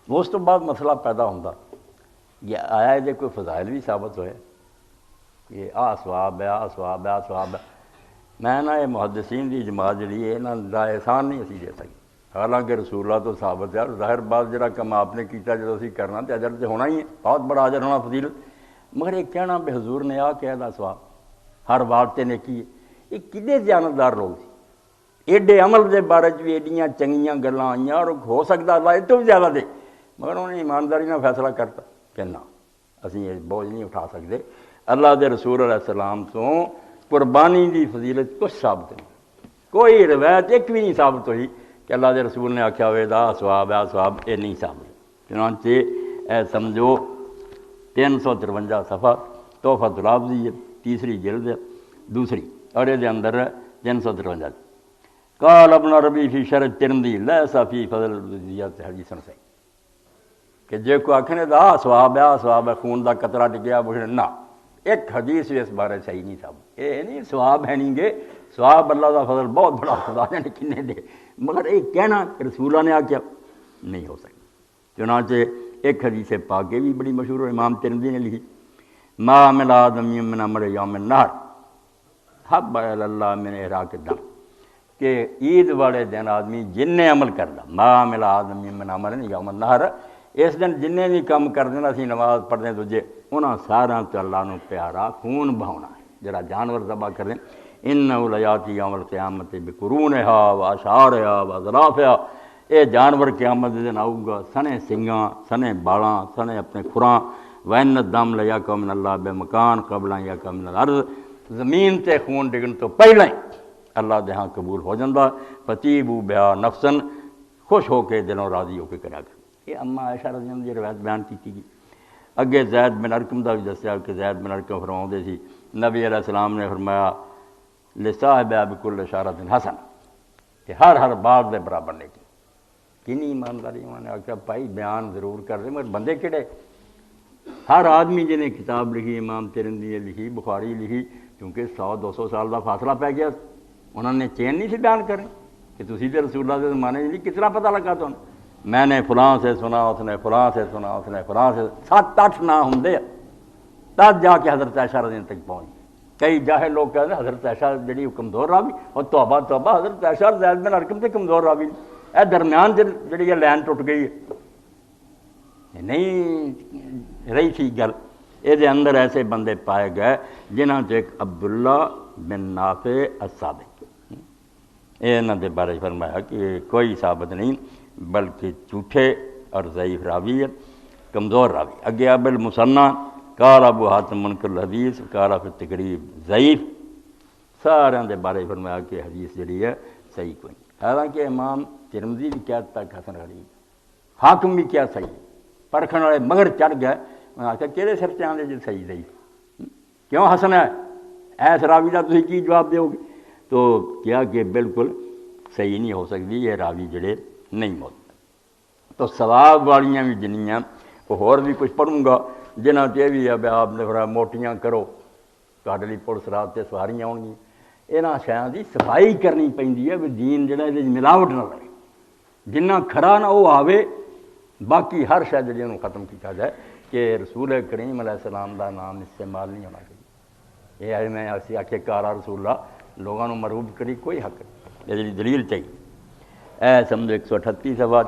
اس تو بعد مسئلہ پیدا ہوتا یہ آیا ہے کوئی فضائل بھی ثابت ہوئے کہ سواب ہے سواب ہے سواب ہے. میں نہ یہ محدثین کی جماعت جڑی ہے یہاں کا احسان نہیں اسی دے سکتے. حالانکہ رسول اللہ تو ثابت ہے. ظاہر بات جڑا کم آپ نے کیتا جب اسی کرنا تو اجر تو ہونا ہی ہے, بہت بڑا اجر ہونا فضیلت. مگر یہ کہنا بے حضور نے آ کہہ دا سواب ہر بات تے نیکی ہے, یہ کنے دیانتدار لوگ سی. ایڈے عمل دے بارے بھی ایڈیاں چنگیاں گلاں آئیاں اور ہو سکتا اللہ یہ تو بھی زیادہ دے, مگر انہوں نے ایمانداری نہ فیصلہ کرتا کہ نہ اسی یہ بوجھ نہیں اٹھا سکتے. اللہ دے رسول علیہ السلام تو قربانی دی فضیلت کچھ ثابت نہیں, کوئی روایت ایک بھی نہیں ثابت ہوئی کہ اللہ دے رسول نے آکھیا ہوئے دا سواب ہے سواب, یہ نہیں ثابت. چنانچہ اے سمجھو 353 صفحہ تحفۃ الحافظی ہے, تیسری جلد ہے دوسری, اور یہ اندر 353 قال ابن ربی فی شرح ترمذی لیس فی فضل الوضیۃ حدیث صحیح, کہ جے کو آکھنے دا سواب ہے خون دا قطرہ ڈگیا بوجھنے نہ, ایک حدیث بھی اس بارے صحیح نہیں ثابت. یہ نہیں سواب ہے نہیں گے, سواب اللہ دا فضل بہت بڑا خدا نے کنے دے, مگر یہ کہنا کہ رسول اللہ نے آکھیا نہیں ہو سکتا. چنانچہ ایک حدیث پاک بھی بڑی مشہور ہے, امام ترمذی نے لکھی ما عمل آدمی من عمل یوم النحر حب الی اللہ من احراق الدم, کہ عید والے دن آدمی جن نے عمل کردا, ما عمل آدمی من عمل یوم النحر, اس دن جن بھی کام کردے اسی نماز پڑھنے دوجے انہاں سارا تو اللہ نو پیارا خون بہاؤنا ہے جڑا جانور ذبح کردے. انہ لیاتی یوم القیامت بقرونہا واشعارہا واظلافہا, اے جانور قیامت دے دن آؤ گا سنے سنگاں سنے بالاں سنے اپنے کھراں. وَإِنَّ الدَّمَ لَيَأْكُلُ مِنَ اللَّهِ بِمَكَانٍ قَبْلَ أَن يَأْكُلَ مِنَ الْأَرْضِ, زمین تے خون ڈگن تو پہلے اللہ دے ہاں قبول ہو جاندہ. فَطِيبُوا بِهَا نَفْسًا, خوش ہو کے دلوں راضی ہو کے کرا کر. یہ اما عائشہ رضی اللہ عنہ روایت بیان کی تھی. اگے زید بن ارقم دا بھی دسیا کہ زید بن ارقم فرماؤندے سی نبی علیہ السلام نے فرمایا لصاحب بکل اشارۃ حسن, کہ ہر بات دے برابر نے کی. کنی ایمانداری انہوں نے آخیا بھائی بیان ضرور کر رہے مگر بندے کہڑے. ہر آدمی جنہیں کتاب لکھی, امام ترمذی نے لکھی, بخاری لکھی, کیونکہ 100-200 سال کا فاصلہ پی گیا, انہوں نے چین نہیں سی بیان کریں کہ تسی تے رسول اللہ کے زمانے نہیں کتنا پتہ لگا تو میں نے فلاں سے سنا, اس نے فلاں سے سنا, اس نے فلاں سے 7-8 نہ ہوں تب جا کے حضرت عائشہ رضی اللہ تک پہنچ. کئی جاہل لوگ کہتے ہیں حضرت عائشہ جڑی کمزور راوی, اور توبہ حضرت عائشہ زید بن ارقم تے کمزور راوی, اے درمیان جڑی لین ٹوٹ گئی ہے, نہیں رہی تھی گل. یہ اندر ایسے بندے پائے گئے جنہاں چ ایک عبداللہ بن نافع الصابغ, انہاں دے بارے فرمایا کہ کوئی ثابت نہیں بلکہ جھوٹے اور ضعیف راوی ہے, کمزور راوی. اگے ابو المثنی قال ابو حاتم منکر الحدیث قال فی التقریب ضعیف, سارے دے بارے فرمایا کہ حدیث جڑی ہے صحیح کوئی نہیں. حالانکہ امام ترمذی بھی کیا تک حسن غریب, حاکم بھی کیا صحیح, پرکھن والے مگر چڑھ گئے. میں آخیا کہڑے سر سے آدھے جی صحیح ضعیف کیوں حسن ہے, ایس راوی کا تھی کی جواب دیو گے؟ تو کیا کہ بالکل صحیح نہیں ہو سکتی, یہ راوی جڑے نہیں موجود. تو ثواب والیاں بھی جنیاں وہ اور بھی کچھ پڑھوں گا جنہاں یہ بھی ہے آپ نے فرمایا موٹیاں کرو تہاڈے لئی پولیس رات تے سواریاں آؤ گی. یہاں شیاں دی صفائی کرنی پی بھی دین جڑا یہ ملاوٹ نہ رہے, جنہ کھڑا نہ وہ آوے, باقی ہر شے جڑی انہوں ختم کیا جائے کہ رسول کریم علیہ السلام دا نام استعمال نہیں ہونا چاہیے. یہ ہے میں اسی آخے کارا رسول اللہ لوگوں مرغوب کری کوئی حق نہیں, یہ دلیل چاہیے. اے سمجھو 138 صفحہ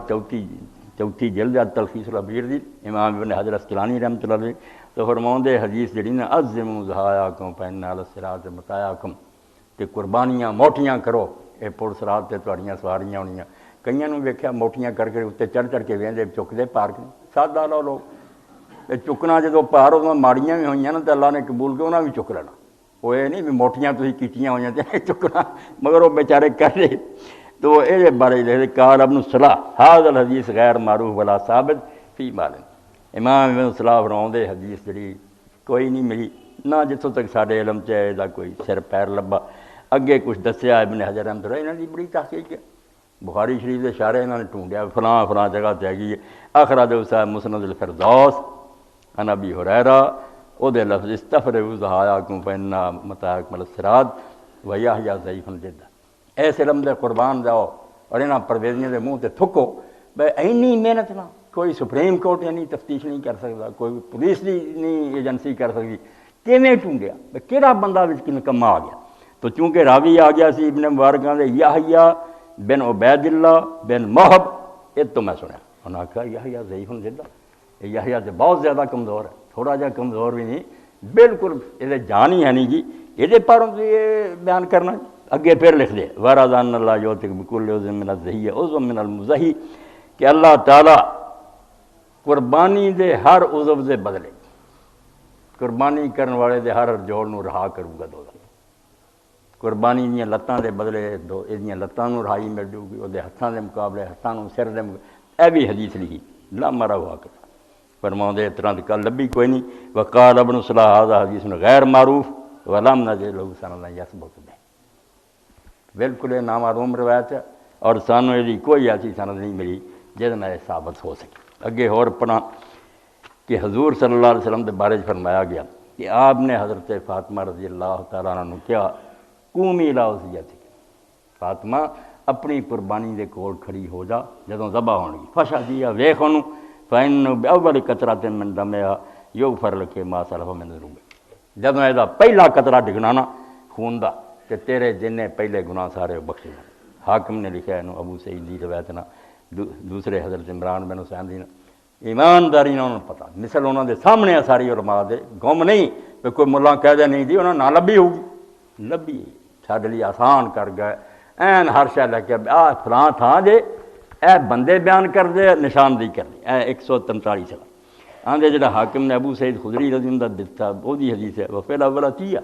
چوتھی جلد تلخیص الخبیر دی امام ابن حجر اسقلانی رحمۃ اللہ علیہ. تو فرماؤندے حدیث جڑی نا عظموا ضحایاکم فإن علی الصراط مطایاکم, کہ قربانیاں موٹیاں کرو یہ پل صراط تے تہاڈیاں سواریاں ہونیاں. کئیاں نوں ویکھیا موٹیاں کر کے اتنے چڑھ کے ویندے چکدے پارک نہیں, سادہ لو لوگ چکنا جدو پار ادو ماڑیاں بھی ہوئیاں نا تو اللہ نے قبول کے انہاں بھی چک لینا. وہ یہ نہیں بھی موٹیاں تسی کیتیاں ہوئیاں تے چکنا, مگر وہ بیچارے کر رہے. تو یہ بارے لکھے قال ابن صلاح ھذا الحدیث غیر معروف ولا ثابت فی مال. امام ابن صلاح فرماؤندے حدیث جڑی کوئی نہیں ملی نہ جتوں تک سارے علم چ دا کوئی سر پیر لبا. اگے کچھ دسیا ابن حجر رحمۃ اللہ انہاں دی بڑی تحقیق ہے, بخاری شریف دے اشارے انہوں نے ڈھونڈیا فلاں جگہ تے گئی ہے. اخرج صاحب مسند الفردوس عن ابی ہریرہ او دے لفظ استفرغوا ضحایاکم فإن متاعکم علی الصراط ویحیی ضعیف جدا. ایس علم دے قربان جاؤ اور انہاں پرویزیاں دے منہ تے تھکو بھئی اینی محنت نہ کوئی سپریم کورٹ نہیں تفتیش نہیں کر سکتا, کوئی پولیس نہیں ایجنسی کر سکتی. کیویں ٹونڈیا کہڑا بندہ نکما آ گیا؟ تو چونکہ راوی آ گیا سی ابن مبارکاں دے یحییٰ بن عبید اللہ بن محب, یہ تو میں سنیا. انہوں نے کہا یحییٰ ضعیف جدا, یحییٰ تو بہت زیادہ کمزور ہے, تھوڑا جہا کمزور بھی نہیں, بالکل یہ جان ہی ہے نہیں جی. یہ پر یہ بیان کرنا اگے پھر لکھ دے وَرَضَانَ اللَّهُ يُعْطِيكُ بِكُلِّ عُضْوٍ مِّنَ الزَّحِيَّةِ عُضْوًا مِّنَ الْمُزَحِّ کہ اللہ تعالیٰ قربانی دے ہر عضو دے بدلے قربانی کرنے والے دے ہر جوڑ نو رہا کروں گا. دو قربانی دیاں لتاں دے بدلے دو یہ لتاں نو رہائی مل جائے گی, وہ ہتھاں دے مقابلے ہتھاں نو سر دے مقابلے. اے بھی حدیث لکھی لا مرا ہوا کر فرماؤں اس طرح کل لبھی کوئی نہیں. وقال ابن صلاح هذا حدیث غیر معروف ولم نجد له سندا یثبت به, بالکل نامعلوم روایت ہے اور سانوں یہ کوئی ایسی سند نہیں ملی جس میں ثابت ہو سکے. اگے اور پڑھا کہ حضور صلی اللہ علیہ وسلم کے بارے فرمایا گیا کہ آپ نے حضرت فاطمہ رضی اللہ تعالیٰ عنہ کیا قومی الی وصیتک, فاطمہ اپنی قربانی دے کول کھڑی ہو جا جدوں ذبح ہون گی. فشہدی ویکھ اونوں فإنہ بأول قطرۃ من دمہا یغفر لک ما سلف من ذنوبک, جدوں یہ پہلا قطرہ ڈگنا نا خون دا کہ تیرے جننے پہلے گناہ سارے بخشے جان. حاکم نے لکھا ہے ابو سعید دی روایت نا, دوسرے حضرت عمران بن حسین دی نا, ایمانداری نے انہوں نے پتا مثل انہوں دے سامنے ساری علماء دے گم نہیں کہ کوئی ملا کہہ دے نہیں دی انہوں نے نہ لبھی ہوگی, لبھی سارے لیے آسان کر گئے این ہر شے لے کے آ فلاں تھاں دے اے بندے بیان کر دے نشاندہی کر دے. اے 143 سال آندے جڑا حاکم نے ابو سعید خدری رضی اللہ عنہ دتا وہ دی حدیث ہے وہ پہلا والا تیہ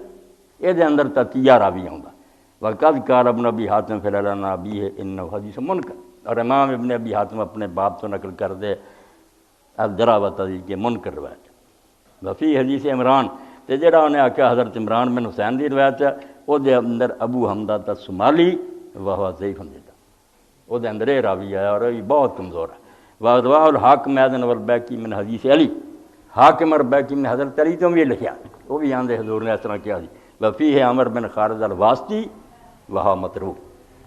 یہ دے اندر تیہ راوی آؤں گا. وقد قال ابن ابی حاتم فی العلن ابی ہے انہ حدیث منکر, اور امام ابن ابی حاتم اپنے باپ تو نقل کر دے الجرح و تعدیل کے منکر روایت. وفی حدیث عمران تے جڑا انہیں آکھیا حضرت عمران بن حسین دی روایت ہے وہ دے اندر ابو حمدہ الصومالی وہو ضعیف جدا, وہ دے اندر یہ راوی ہے اور یہ بہت کمزور ہے. ورواه الحاکم ایضا والبیہقی من حدیث علی, حاکم اور بیہقی نے حضرت علی تو بھی لکھیا, وہ بھی آندے حضور نے اس طرح کیا جی. وفیہ عمر بن خالد الواسطی وہو متروک,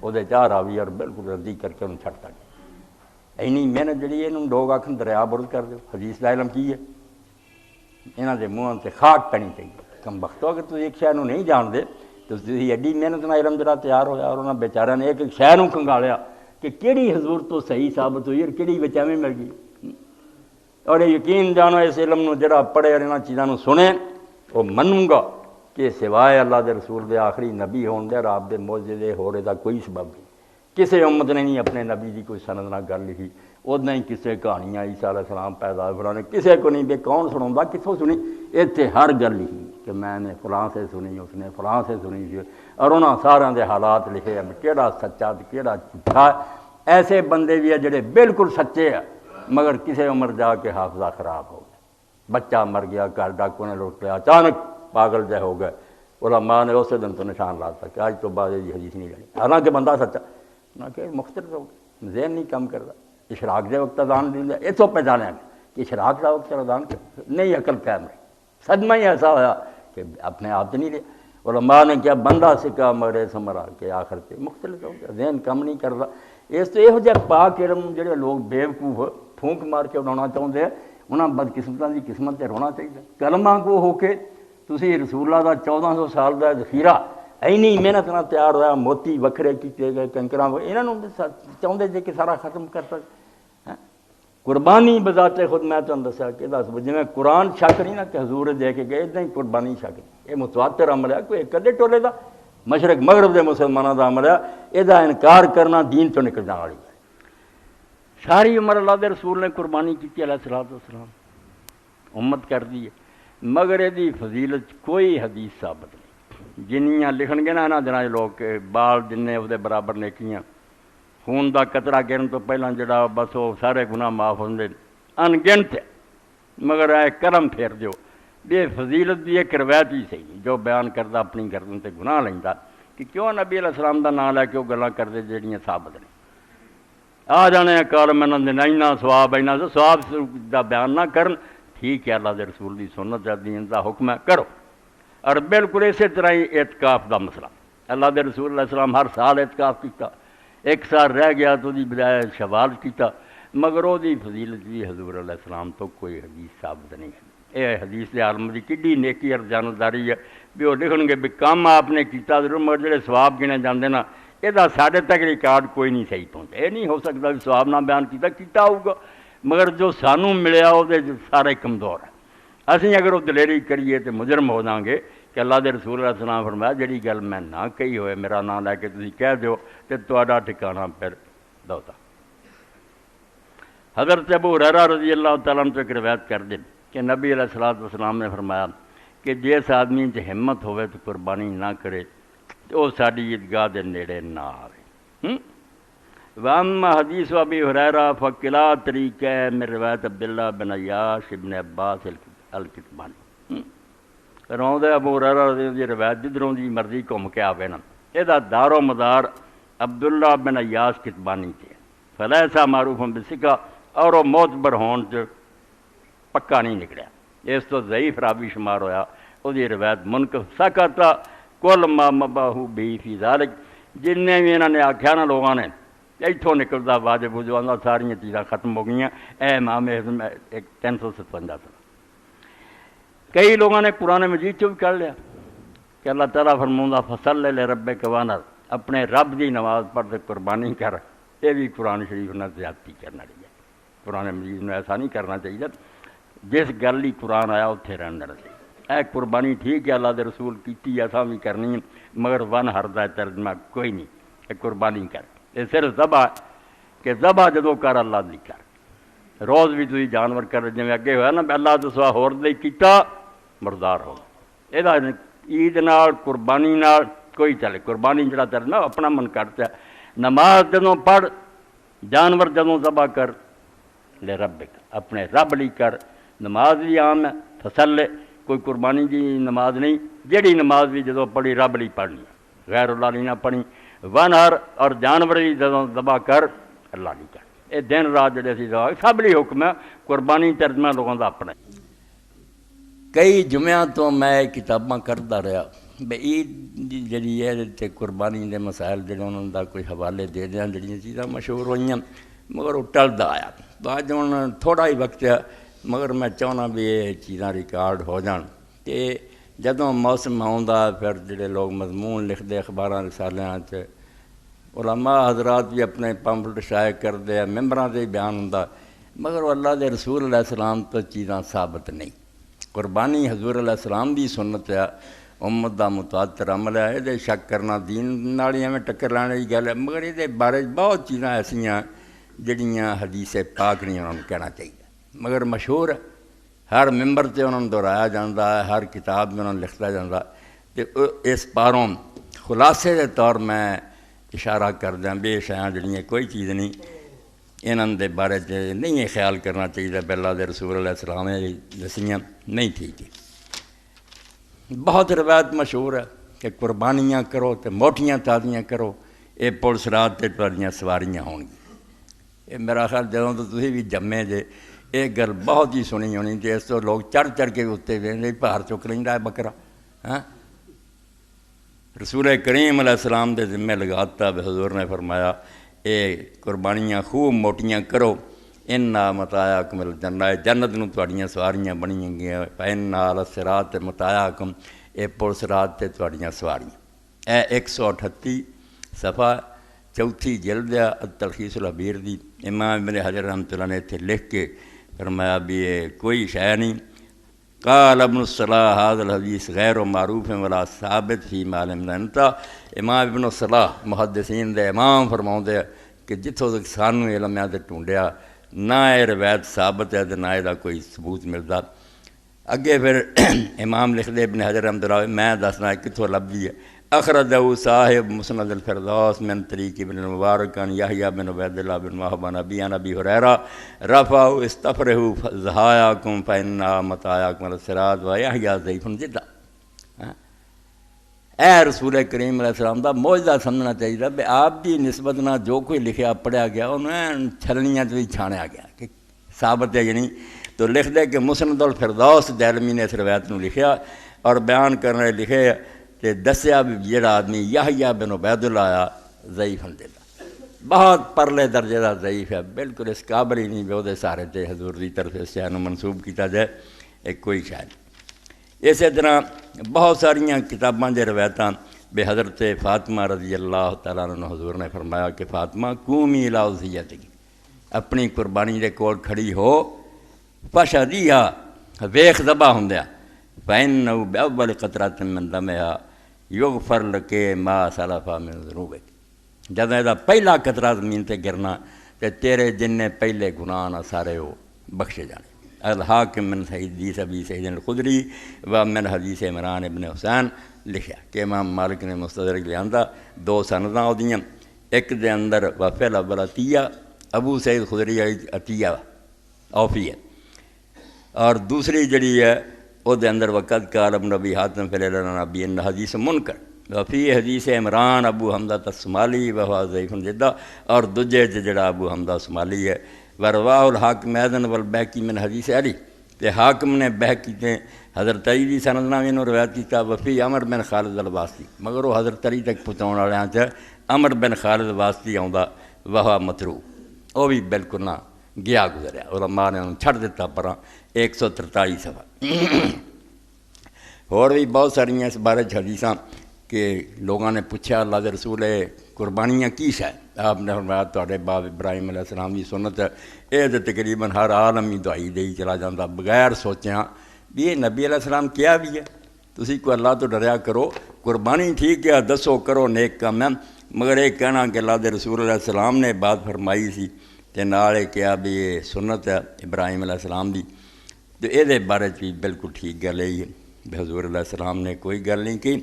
وہ دے چار راوی اور بالکل ردی کر کے انہوں چھٹتا گیا. اینی محنت جڑی ہے انہوں لوگ آکھن دریا برد کر دو, حدیث دا علم کی ہے انہاں دے منہاں تے خاک پینی چاہیے. کم بختو اگر تسی ایک شے نوں نہیں جان دے تو تسی ایڈی محنت نال علم جڑا تیار ہویا اور انہاں بیچاریاں نے ایک شے نوں کنگالیا کہ کیڑی حضور تو صحیح ثابت ہوئی اور کیڑی وچ ایویں مل گئی. اور یقین جانو اس علم نوں جڑا پڑھے اور انہاں چیزاں نوں سنے وہ منوں گا کہ سوائے اللہ دے رسول دے آخری نبی ہون دے اور آپ دے معجزے دے ہورے دا کوئی سبب نہیں. کسے امت نے نہیں اپنے نبی دی کوئی سند نہ گل لکھی, ادنا ہی کسے کہانیاں عیسیٰ علیہ السلام پیدا فلانے کسے کو نہیں بے کون سناؤں کتوں سنی, اتنے ہر گل لکھی کہ میں نے فلاں سے سنی, اس نے فلاں سے سنی, اور انہاں سارے دے حالات لکھے ہیں کیڑا سچا تے کیڑا جھوٹا. ایسے بندے بھی ہیں جڑے بالکل سچے ہیں مگر کسے عمر جا کے حافظہ خراب ہو گیا, بچہ مر گیا, گھر ڈاکوں نے لوٹ لیا, اچانک پاگل جہ ہو گئے. علماء نے اسی دن تو نشان لاتا کہ آج تو بعد یہ حدیث نہیں لینی, حالانکہ بندہ سچا نہ کہ مختلف ہو گیا, ذہن نہیں کم کرتا. اشراق دے وقت اذان دیندا یہ تو پہچانے کہ اشراق دا وقت اذان نہیں, عقل قائم رہی. صدمہ ہی ایسا ہوا کہ اپنے آپ نہیں لیا. علماء نے کیا بندہ سکا مرے سمرا کے آخر پہ مختلف ہو گیا, ذہن کم نہیں کرتا. اس تو یہ پاک علم جڑے لوگ بیوقوف پھونک مار کے اڑانا چاہتے ہیں انہاں بدقسمتاں دی قسمت تے رونا چاہیے. کلمہ کو ہو کے تسی رسول اللہ دا 1400 سال دا ذخیرہ اینی محنت نہ تیار ہوا, موتی وکھرے کیتے گئے, کنکراں انہاں نوں چاہتے جے کہ سارا ختم کر سکتے. قربانی بذات خود میں تمہیں دسیا کہ دس جی قرآن شک نہیں نا کہ حضور دے کے گئے اتنا ہی قربانی شک نہیں. یہ متواتر عمل ہے, کوئی کدے ٹولے دا مشرق مغرب دے مسلمانوں دا عمل ہے. یہ انکار کرنا دین تو نکل جانے والی ہے. ساری عمر اللہ دے رسول نے قربانی کی علیہ الصلوۃ والسلام, امت کر دی ہے, مگر یہ فضیلت کوئی حدیث ثابت نہیں. جنیاں لکھن گے نا یہاں دنوں لوگ بال جن وہ برابر نیکیاں, خون دا قطرہ گرن تو پہلے جڑا بس وہ سارے گناہ معاف ہوندے انگنت ہے. مگر اے کرم پھیر دیو یہ فضیلت دی ایک روایت ہی صحیح جو بیان کرتا اپنی گردن تے گناہ لیندا کہ کیوں نبی علیہ السلام دا نام لے کے وہ گلاں کردے جڑیاں ثابت نہیں. آ جانے کال میں نہ سواب اینا سواب دا بیان نہ کرن, ٹھیک ہے اللہ دے رسول دی سنت ہے, دین دا حکم ہے, کرو. اور بالکل اسی طرح ہی اعتکاف دا مسئلہ, اللہ دے رسول علیہ السلام ہر سال اعتکاف کیتا, ایک سال رہ گیا تو دی بجائے شوال کیتا, مگر وہ فضیلت بھی حضور علیہ السلام تو کوئی حدیث ثابت نہیں ہے۔ یہ حدیث دے عالم کی کڈی نیکی اور جانبداری ہے بھی وہ لکھن گے بھی کام آپ نے کیتا ضرور مگر جڑے ثواب گنے جاندے نا یہ ساڈے تک ریکارڈ کوئی نہیں صحیح پہنچا۔ یہ نہیں ہو سکتا بھی ثواب نہ بیان کیتا ہوگا مگر جو سانوں ملیا وہ سارے کمزور ہے۔ اسی اگر وہ دلیری کریے تو مجرم ہو جاؤں گے کہ اللہ دے رسول علیہ السلام فرمایا جڑی گل میں نہ کہی ہوئے میرا نام لے کے تسی کہہ دیو تو تہاڈا ٹھکانہ پھر دوتا۔ حضرت ابو ہریرہ رضی اللہ تعالیٰ عنہ تو ایک روایت کر دیں کہ نبی علیہ السلام نے فرمایا کہ جس آدمی چ ہمت ہوئے تو قربانی نہ کرے تو وہ ساری عیدگاہ دے نیڑے نہ آئے۔ واما حدیث ابی ہریرہ فقلا طریقہ من روایت عبداللہ بن عیاش ابن عباس الکتبانی۔ روندے ابو ہریرہ رضی اللہ عنہ روایت جدھروں دی مرضی گھوم کے آوے نا یہ دار و مدار عبداللہ بن عیاش کتبانی تے فلیسا معروف بسکا اور وہ معتبر ہون چ پکا نہیں نکلیا، اس تو ضعیف راوی شمار ہویا، وہ روایت منقطع سکتا کل ما مباہو بھی فی ذالک جن بھی انہوں نے آخیا نا لوگوں نے اتوں نکلتا واجب وجوہ ساری چیزاں ختم ہو گئی۔ اے امام اعظم 357 سال کئی لوگوں نے قرآن مجید چو بھی کر لیا کہ اللہ تعالیٰ فرماؤں فصل لربک وانحر اپنے رب دی نماز پڑھ کے قربانی کر، یہ بھی قرآن شریف نے زیادتی کرنا چاہیے۔ قرآن مجید نے ایسا نہیں کرنا چاہیے، جس گل ہی قرآن آیا اتنے رہنا چاہیے۔ اے قربانی ٹھیک ہے اللہ دے رسول کیتی ایسا بھی کرنی ہے مگر وانحر دا ترجمہ کوئی نہیں، اے قربانی کر، یہ صرف ذبح کہ ذبح جدوں کر اللہ دی کر، روز بھی تھی جانور کر جی اگے ہوا نا اللہ تو سوا ہور دے کیتا مردار ہو۔ یہ عید نال قربانی نال کوئی چلے، قربانی جڑا ترنا اپنا من کرتا ہے، نماز جدوں پڑھ جانور جدوں ذبح کر لے ربک اپنے رب لی کر، نماز بھی عام ہے فصل کوئی قربانی دی نماز نہیں، جیڑی نماز بھی جدوں پڑھی رب لی پڑھنی غیر اللہ لی نہ پڑھی، وانحر اور جانور بھی جدوں ذبح کر اللہ لی کر، یہ دن رات جڑے سی ذبح سب لی حکم ہے، قربانی ترجمہ لوگوں کا اپنا۔ کئی جمعہ تو میں کتاباں کرتا رہا بے عید جڑی ہے قربانی دے مسائل جڑے انہوں دا کوئی حوالے دے دیں جڑیاں چیزاں مشہور ہوئی مگر وہ ٹلدا آیا، تو اج ہوں تھوڑا ہی وقت ہے مگر میں چاہنا بھی یہ چیزاں ریکارڈ ہو جان کہ جدوں موسم آؤندا پھر جڑے لوگ مضمون لکھتے اخباراں رسالیاں علماء حضرات بھی اپنے پمفلٹ شائع کرتے ہیں، ممبراں دے بیان ہوندا مگر وہ اللہ دے رسول علیہ السلام تو چیزاں ثابت نہیں۔ قربانی حضور علیہ السلام دی سنت ہے، امت دا متواتر عمل ہے، یہ شک کرنا دین نال ہی ایویں ٹکر لانے کی گل ہے مگر یہ بارے بہت چیزاں ایسیاں جڑیاں حدیث پاک نہیں انہوں نے کہنا چاہیے مگر مشہور ہے، ہر ممبر تے انہوں نے دہرایا جاتا ہے، ہر کتاب میں انہوں نے لکھتا جاتا ہے۔ تو اس پاروں خلاصے دے طور میں اشارہ کر دیں بے شیاں جڑیاں کوئی چیز نہیں انہوں دے بارے نہیں یہ خیال کرنا چاہیے کہ اللہ دے رسول علیہ السلام نے دسیاں نہیں ٹھیک ہے۔ بہت روایت مشہور ہے کہ قربانیاں کرو تو موٹیاں تازیاں کرو، یہ پولیس رات تے تہاڈیاں سواریاں ہون گی۔ یہ میرا خیال جدوں تو تسی بھی جمے جے یہ گل بہت ہی سنی ہونی تے اس تو لوگ چڑھ چڑھ کے اتنے ویندے بھار چک لیندا ہے بکرا۔ ہاں رسول کریم علیہ السلام دے ذمے لگاتا حضور نے فرمایا اے قربانیاں خوب موٹیاں کرو، اِنَّا مَتَاعَکُمُ الْجَنَّۃُ جنت نوں تہاڈیاں سواریاں بنی گئیاں، فَإِنَّا عَلَى الصِّرَاطِ مَتَاعَکُمْ اے پُلس رات تے تہاڈیاں سواریاں۔ اے 138 صفحہ چوتھی جلد ہے التلخیص الحبیر دی، امام ابن حجر رحمۃ اللہ نے اتنے لکھ کے فرمایا بھی یہ کوئی شے نہیں۔ قال ابن الصلاح هذا الحدیث غیر معروف ولا ثابت فی ما علمنا انتا، امام ابن الصلاح محدثین دے امام فرماؤندے کہ جتوں تک سانو علم ہے ڈھونڈیا نہ یہ روایت ثابت ہے نہ یہ کوئی ثبوت ملتا۔ اگے پھر امام لکھ دے ابن حجر رحمۃ اللہ میں دسنا کتوں لبھی ہے، اخرجہ صاحب مسند الفردوس من طریق ابن المبارک عن یحییٰ بن عبید اللہ بن وہب عن ابی ہریرہ رفعہ استفرہوا ضحایاکم فإنہا متاعکم علی الصراط ویحییٰ ضعیف جدا۔ اے رسول کریم علیہ السلام دا معجزہ سمجھنا چاہیے کہ آپ دی نسبت نہ جو کوئی لکھیا پڑھیا گیا انہیں چھلنیاں بھی چھاڑیا گیا کہ ثابت ہے یعنی تو لکھ دے کہ مسند الفردوس دہلوی نے اس روایت نو لکھیا اور بیان کرنے لکھے کہ دسیا بھی جڑا آدمی یحییٰ بن عبید اللہ آیا ضعیف دیتا۔ بہت پرلے درجے کا ضعیف ہے، بالکل اس قابل ہی نہیں بھی وہ سارے تے حضور کی طرف اس شہر منسوب کیا جائے، ایک کوئی شاید۔ اسی طرح بہت ساریاں کتاباں دے روایتاں بے حضرت فاطمہ رضی اللہ تعالیٰ عنہ حضور نے فرمایا کہ فاطمہ قومی الی اضحیتک، اپنی قربانی دے کول کھڑی ہو، فشہدیھا ویخ ذبح ہوندیا، فإنہ بأول قطرۃ من دمہا یغفر لک ما سلف من ذنوبک، جدوں یہ پہلا قطرہ زمین تے گرنا تے تیرے جن پہلے گناہ نہ سارے وہ بخشے جانے۔ الحاکم من حدیث ابی سعید الخدری و من حدیث عمران ابن حسین لکھا کہ امام مالک نے مستدرک لیا دو سنداں اودیاں، ایک دے اندر وفی الاول عطیہ ابو سعید خدری عطیہ اوفی ہے، اور دوسری جڑی ہے وہ دے اندر وقت قال ابن ابی حاتم فی النبی ان حدیث منکر وفی حدیث عمران ابو حمزہ الصومالی وہو ضعیف جدا، اور دجے جڑا ابو حمزہ الصومالی ہے ورواہ الحاکم ایضاً والبیہقی من حدیث علی، تے حاکم نے بہقی تے حضرت علی دی سند نال انہوں روایت کیتا وفی عمر بن خالد الواسطی، مگر وہ حضرت علی تک پہنچاؤن والیاں چ عمر بن خالد الواسطی آوندا وہو متروک، وہ بھی بالکل نہ گیا گزریا، علماء نے انہوں چھڑ دیتا پراں 143 صفحہ۔ اور بھی بہت ساریاں اس بارے حدیثاں کہ لوگوں نے پوچھا اللہ دے رسول قربانیاں کی شے، آپ نے فرمایا تواڈے باپ ابراہیم علیہ السلام دی سنت ہے، یہ تو تقریباً ہر عالم ہی دعائی دے ہی چلا جاتا بغیر سوچیاں بھی یہ نبی علیہ السلام کیا بھی ہے، تسی کو اللہ تو ڈریا کرو، قربانی ٹھیک ہے دسو کرو نیک کام ہے، مگر ایک کہنا کہ اللہ دے رسول علیہ السلام نے بات فرمائی سی تے نال کیا بھی یہ سنت ہے ابراہیم علیہ السلام دی، تو یہ بارے بھی بالکل ٹھیک گل ہے، حضور علیہ السلام نے کوئی گل نہیں کی۔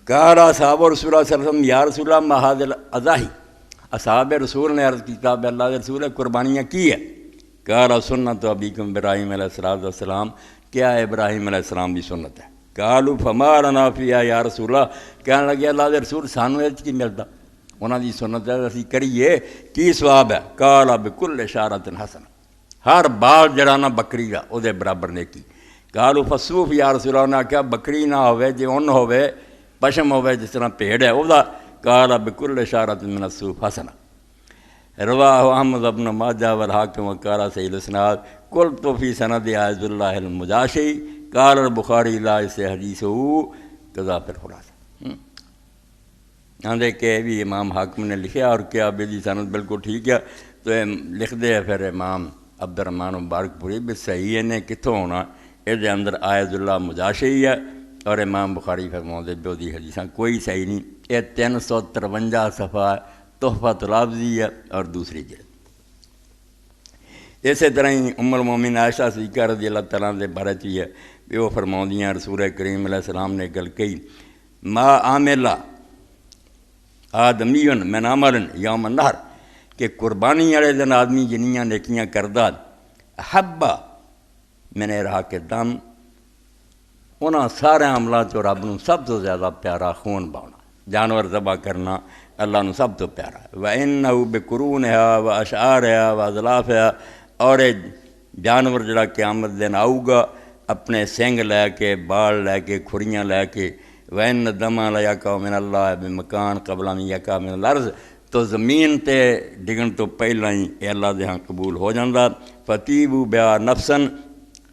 قال اصحاب رسول اللہ صلی اللہ علیہ وسلم یا رسول اللہ ما ھذا الاضاحی، اصحاب رسول نے عرض کیتا کہ اللہ کے رسول قربانیاں کی ہے؟ قال سنت ابیکم ابراہیم علیہ السلام، کیا ابراہیم علیہ السلام کی سنت ہے؟ قالوا فما لنا فیہا یا رسول اللہ، کہنے لگے اللہ کے رسول سانوں اس کی ملتا، انہاں دی سنت ہے اسی کریے کی ثواب ہے؟ قال بکل اشارۃ حسنہ، ہر بال جڑا نہ بکری دا او دے برابر نیکی۔ قالوا فصوف یا رسول اللہ، نے آکھیا بکری نہ ہوئے جے اون ہوئے پشم ہوئے جس طرح بھیڑ ہے وہ دا، قال بکل اشارۃ من الصوف حسنہ۔ رواہ احمد بن ماجہ والحاکم وقال صحیح الاسناد قلت فی سند عز اللہ المجاشی قال البخاری لا سے حدیث قضا فی الخلاصہ، آندے کہ بھی امام حاکم نے لکھیا اور کیا بھی سند بالکل ٹھیک ہے، تو لکھ دے پھر امام عبد الرحمن مبارک پوری بھی صحیح نے کتوں ہونا، یہ اندر آیت اللہ مجاشی ہے، اور امام بخاری فرماؤں دے بھی دی حدیثاں کوئی صحیح نہیں، یہ 353 صفحہ تحفۃ الحافظی ہے اور دوسری جلد۔ اسی طرح ہی ام المومنین عائشہ صدیقہ رضی اللہ تعالیٰ دے بارے چی ہے بھی وہ فرماؤندیاں رسول کریم علیہ السلام نے گل کہی ما عامل آدمی من عمل یوم النحر، کہ قربانی والے دن آدمی جنیاں نیکیاں کردہ حبا من اراق دم، انہاں سارے عملوں چ رب نو سب تو زیادہ پیارا خون بہانا، جانور ذبح کرنا اللہ نو سب تو پیارا ہے۔ وَإِنَّهُ بِقُرُونِهَا وَأَشْعَارِهَا وَأَظْلَافِهَا، اور جانور جڑا قیامت دن آؤ گا اپنے سینگ لے کے بال لے کے کھریاں لے کے، وَإِنَّ الدَّمَ لَيَقَعُ مِنَ اللَّهِ بِمَكَانٍ قَبْلَ أَن يَقَعَ مِنَ الْأَرْضِ، تو زمین تے ڈگن تو پہلا ہی اے اللہ دے ہاں قبول ہو جاندہ۔ فَطِيبُوا بِهَا نَفْسًا،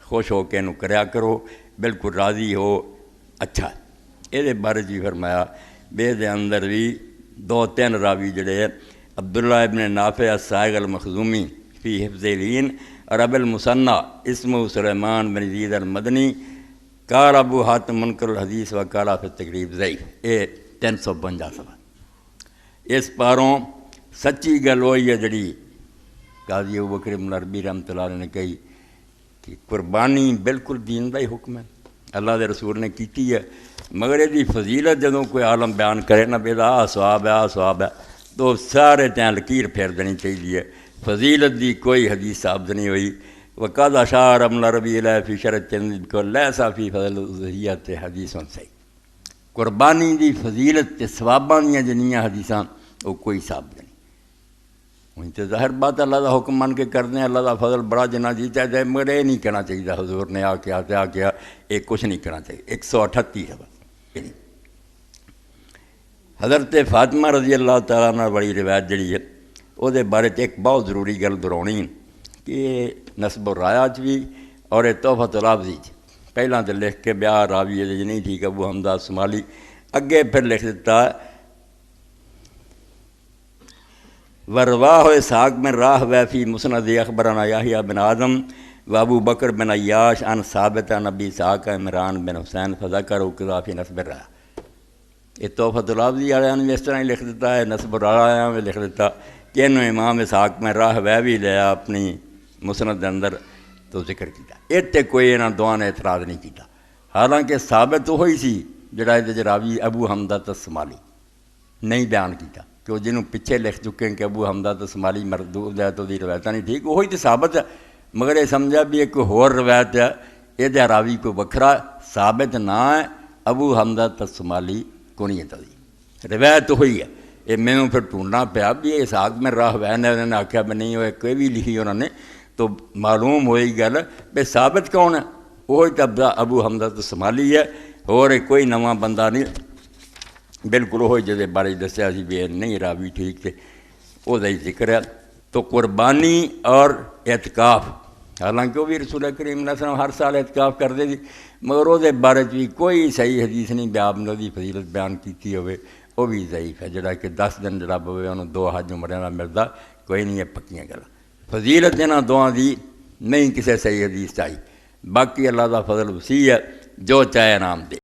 خوش ہو کے نو کریا کرو، بالکل راضی ہو، اچھا۔ یہ بارے جی فرمایا بے دے اندر بھی 2-3 راوی جڑے عبداللہ ابن نافع السائغ المخزومی فی حفظ العین، اور ابو المثنى اسمہ سلیمان بن یزید المدنی، قال ابو حاتم منکر الحدیث وقال فی التقریب ضعیف، یہ 352 صفحہ۔ اس پاروں سچی گل وہی ہے جڑی قاضی ابوبکر بن عربی رحمۃ اللہ علیہ نے کہی کہ قربانی بالکل دین کا ہی حکم ہے، اللہ دے رسول نے کیتی ہے، مگر یہ فضیلت جدوں کوئی عالم بیان کرے نہ بے آ سواب ہے آ سواب ہے، تو سارے تیاں لکیر پھیر دینی چاہیے، فضیلت دی کوئی حدیث ثابت نہیں ہوئی۔ وقد اشار ابن عربی علیہ فی شرح الترمذی کو لیسا فی فضل الاضحیۃ حدیث صحیح، قربانی دی فضیلت تے ثواباں دیاں جنیاں حدیثاں وہ کوئی ثابت نہیں۔ وہیں تو ظاہر بات اللہ دا حکم مان کے کرنے ہیں، اللہ دا فضل بڑا جنہ جی چاہتے، مگر یہ نہیں کہنا چاہیے حضور نے آ کیا یہ کچھ نہیں کرنا چاہیے۔ 138 ہے بس۔ حضرت فاطمہ رضی اللہ تعالیٰ عنہ بڑی روایت جڑی ہے وہ بارے ایک بہت ضروری گل دہراؤنی کہ نسب و رایات بھی اور تحفۃ الافظی پہلاں تو لکھ کے بیاہ راوی یہ نہیں تھی کہ ابو حمزہ الصومالی، اگے پھر لکھ دیتا ورواہ اسحاق بن راہ ویفی مسند اخبرنا یحییٰ بن آدم و ابو بکر بن عیاش عن ثابت عن ابی اسحاق عمران بن حسین فذکروا کذا فی نسب الراہ۔ یہ تحفۃ الافظی والوں نے اس طرح ہی لکھ دیتا ہے، نسب الراہ میں لکھ دیتا کہ انہوں امام اسحاق میں راہ وے بھی لیا اپنی مسند کے اندر تو ذکر کیا، اتنے کوئی انہاں دعا نے اعتراض نہیں کیتا، حالانکہ ثابت وہی سی جڑا یہ راوی ابو حمزہ الصومالی نہیں بیان کیتا کہ وہ جنہوں پیچھے لکھ چکے ہیں کہ ابو حمزہ الصومالی مردود ہے تو دی روایت نہیں ٹھیک، وہی تو ثابت ہے، مگر یہ سمجھا بھی ایک ہور روایت ہے یہ راوی کوئی وکھرا ثابت نہ ہے، ابو حمزہ الصومالی کو نہیں ہے، روایت وہی ہے۔ یہ میں پھر ڈھونڈنا پیا بھی یہ اسحاق میں راہ وے نے انہوں نے آخیا بھی نہیں ہوئے کوئی بھی لکھی انہوں نے، تو معلوم ہوئی گل بھی ثابت کون ہے، وہی تو ابو حمزہ الصومالی ہے، اور کوئی نواں بندہ نہیں، بالکل وہی جہد بارے دسیا سی بھی نہیں راوی ٹھیک تھے وہ ذکر ہے۔ تو قربانی اور اعتکاف، حالانکہ وہ بھی رسول کریم علیہ السلام ہر سال اعتکاف کرتے تھے، مگر وہ بارے بھی کوئی صحیح حدیث نہیں بیان دی فضیلت بیان کی ہوئے، وہ بھی ضعیف ہے، جڑا کہ 10 دن جڑا پوے انہوں 2 حج عمرے کا ملتا کوئی نہیں ہے، پکیاں گل فضیلت انہاں دعا دی نہیں کسی صحیح حدیث چاہیے، باقی اللہ کا فضل وسیع ہے جو چاہے انعام دے۔